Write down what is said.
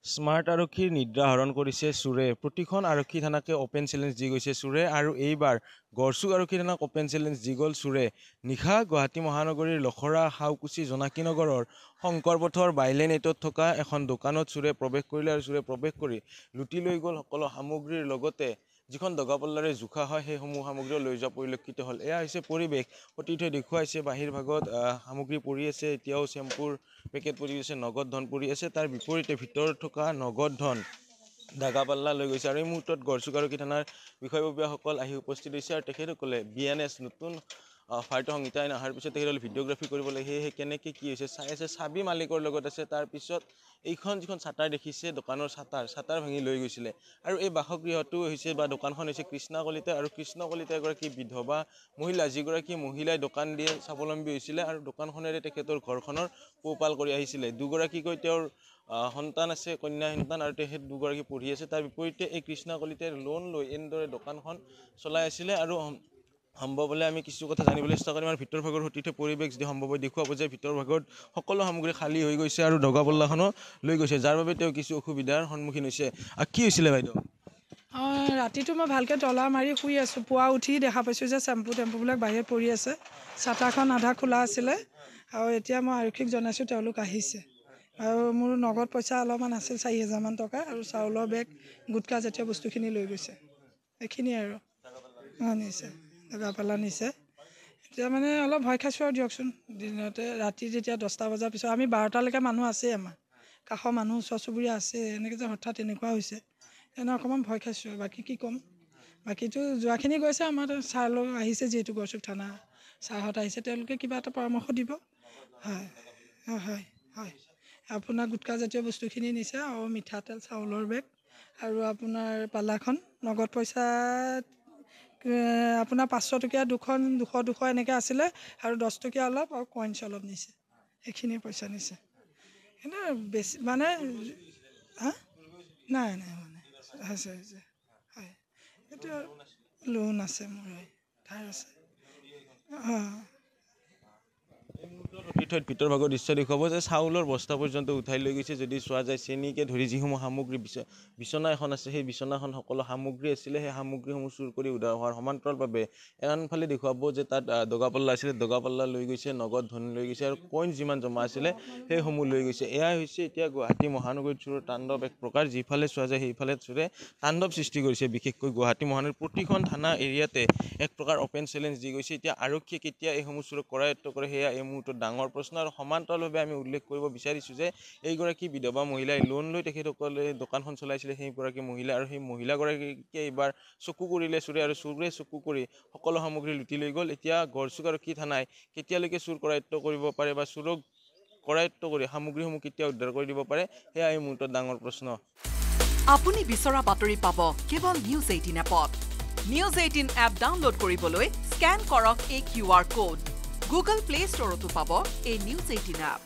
Smart আৰক্ষীৰ নিদ্ৰা হৰণ কৰিছে চোৰে। প্ৰতিখন আৰক্ষী থানাকে অপেন চেলেঞ্জ দি গৈছে চোৰে আৰু এইবাৰ গড়চুক আৰক্ষী থানাক অপেন চেলেঞ্জ দি গ'ল চোৰে। নিশা গুৱাহাটী মহানগৰীৰ লখৰা হাউকুচি জোনাকী নগৰৰ শংকৰপথৰ বাইলেন 8ত থকা এখন দোকানত চোৰে প্ৰৱেশ কৰিলে আৰু চোৰে প্ৰৱেশ কৰি লুটি লৈ গ'ল সকলো সামগ্ৰীৰ লগতে যিখন দগাপল্লাৰে জোখা হয় সেইসমূহ সামগ্ৰীও লৈ যোৱা পৰিলক্ষিত হ'ল। এয়া হৈছে পৰিৱেশ। সতীৰ্থই দেখুৱাইছে বাহিৰ ভাগত সামগ্ৰী পৰি আছে, এতিয়াও চেম্পুৰ পেকেট পৰি আছে, নগদ ধন পৰি আছে। তাৰ বিপৰীতে ভিতৰত থকা নগদ ধন দাগাপাল্লা লৈ গৈছে আৰু এই মুহূৰ্তত গড়চুক আৰক্ষী থানাৰ বিষয়ববীয়াসকল আহি উপস্থিত হৈছে আৰু তেখেতসকলে BNS নতুন ভাৰতীয় সংহিতা আইন অহাৰ পিছত তেখেতসকলে ভিডিঅ'গ্ৰাফী কৰিবলৈ সেয়েহে কেনেকৈ কি হৈছে চাই আছে। চাবি মালিকৰ লগত আছে। তাৰপিছত এইখন যিখন চাটাৰ দেখিছে দোকানৰ চাটাৰ ভাঙি লৈ গৈছিলে আৰু এই বাসগৃহটো হৈছে বা দোকানখন হৈছে কৃষ্ণা কলিতা আৰু কৃষ্ণ কলিতা এগৰাকী বিধৱা মহিলা, যিগৰাকী মহিলাই দোকান দিয়ে স্বাৱলম্বী হৈছিলে আৰু দোকানখনেৰে তেখেতৰ ঘৰখনৰ পোহপাল কৰি আহিছিলে। দুগৰাকীকৈ তেওঁৰ সন্তান আছে, কন্যা সন্তান, আৰু তেখেত দুগৰাকী পঢ়ি আছে। তাৰ বিপৰীতে এই কৃষ্ণা কলিতাই লোন লৈ এনেদৰে দোকানখন চলাই আছিলে আৰু সম্ভৱ হ'লে আমি কিছু কথা জানিবলৈ চেষ্টা কৰিম আৰু ভিতৰ ভাগৰ সতীৰ্থ পৰিৱেশ যদি সম্ভৱ হয় দেখুৱাব যে ভিতৰ ভাগত সকলো সামগ্ৰী খালী হৈ গৈছে আৰু দগাপল্লাখনো লৈ গৈছে, যাৰ বাবে তেওঁ কিছু অসুবিধাৰ সন্মুখীন হৈছে। কি হৈছিলে বাইদেউ? ৰাতিটো মই ভালকৈ তলা মাৰি শুই আছোঁ। পুৱা উঠি দেখা পাইছোঁ যে টেম্পুবিলাক বাহিৰত পৰি আছে। চাটাৰখন আধা খোলা আছিলে আৰু এতিয়া মই আৰক্ষীক জনাইছোঁ, তেওঁলোক আহিছে আৰু মোৰ নগদ পইচা অলপমান আছিল 4,000 টকা আৰু চাউলৰ বেগ, গুটকা জাতীয় বস্তুখিনি লৈ গৈছে। এইখিনিয়ে আৰু নিছে দগাপাল্লা নিছে। এতিয়া মানে অলপ ভয় খাইছোঁ আৰু দিয়কচোন। দিনতে ৰাতি যেতিয়া 10টা বজাৰ পিছত আমি 12টালৈকে মানুহ আছেই, আমাৰ কাষৰ মানুহ ওচৰ চুবুৰীয়া আছে, এনেকৈ যে হঠাৎ এনেকুৱা হৈছে এনে অকণমান ভয় খাইছোঁ আৰু বাকী কি ক'ম। বাকীটো যোৱাখিনি গৈছে, আমাৰ ছাৰ লগ আহিছে, যিহেতু গড়চুক থানা ছাৰহঁত আহিছে, তেওঁলোকে কিবা এটা পৰামৰ্শ দিব। হয় হয় হয় আপোনাৰ গুটকা জাতীয় বস্তুখিনি নিছে আৰু মিঠাতেল, চাউলৰ বেগ আৰু আপোনাৰ পাল্লাখন, নগদ পইচা আপোনাৰ 500 টকীয়া দুখন 200 এনেকৈ আছিলে আৰু 10 টকীয়া অলপ আৰু কইনছ অলপ নিছে। সেইখিনি পইচা নিছে। কিন্তু বেছি মানে নাই মানে হৈছে হয়, এইটো লোন আছে মোৰ, ধাৰ আছে। ভিতৰ ভাগৰ দৃশ্য দেখুৱাব যে চাউলৰ বস্তা পৰ্যন্ত উঠাই লৈ গৈছে। যদি চোৱা যায় চেনীকে ধৰি যিসমূহ সামগ্ৰী, বিচনা এখন আছে, সেই বিচনাখন সকলো সামগ্ৰী আছিলে, সেই সামগ্ৰীসমূহ চুৰ কৰি উদ্ধাৰ হোৱাৰ সমান্তৰালভাৱে আনফালে দেখুৱাব যে তাত দগাপল্লা আছিলে, দগাপল্লা লৈ গৈছে, নগদ ধন লৈ গৈছে আৰু কইন যিমান জমা আছিলে সেইসমূহ লৈ গৈছে। এয়াই হৈছে এতিয়া গুৱাহাটী মহানগৰীত চোৰৰ তাণ্ডৱ এক প্ৰকাৰ। যিফালে চোৱা যায় সেইফালে চোৰে তাণ্ডৱ সৃষ্টি কৰিছে। বিশেষকৈ গুৱাহাটী মহানগৰীৰ প্ৰতিখন থানা এৰিয়াতে এক প্ৰকাৰ অপেন চেলেঞ্জ দি গৈছে। এতিয়া আৰক্ষীয়ে কেতিয়া এইসমূহ চোৰক কৰায়ত্ব কৰে সেয়া এই মুহূৰ্তত ডাঙৰ প্ৰশ্ন। আৰু সমান্তৰালভাৱে আমি উল্লেখ কৰিব বিচাৰিছোঁ যে এইগৰাকী বিধৱা মহিলাই লোন লৈ তেখেতসকলে দোকানখন চলাইছিলে, সেইগৰাকী মহিলা, আৰু সেই মহিলাগৰাকীকে এইবাৰ চকু কৰিলে চোৰে আৰু চোৰে চকু কৰি সকলো সামগ্ৰী লুটি লৈ গ'ল। এতিয়া গড়চুক আৰক্ষী থানাই কেতিয়ালৈকে চোৰ কৰায়ত্ব কৰিব পাৰে বা চোৰক কৰায়ত্ব কৰি সামগ্ৰীসমূহ কেতিয়া উদ্ধাৰ কৰি দিব পাৰে সেয়া এই মুহূৰ্তত ডাঙৰ প্ৰশ্ন। আপুনি বিচৰা বাতৰি পাব কেৱল নিউজ 18 এপত। নিউজ 18 এপ ডাউনলোড কৰিবলৈ স্কেন কৰক এই QR কোড। গুগল প্লে ষ্টৰতো পাব এই নিউজ 18 এপ।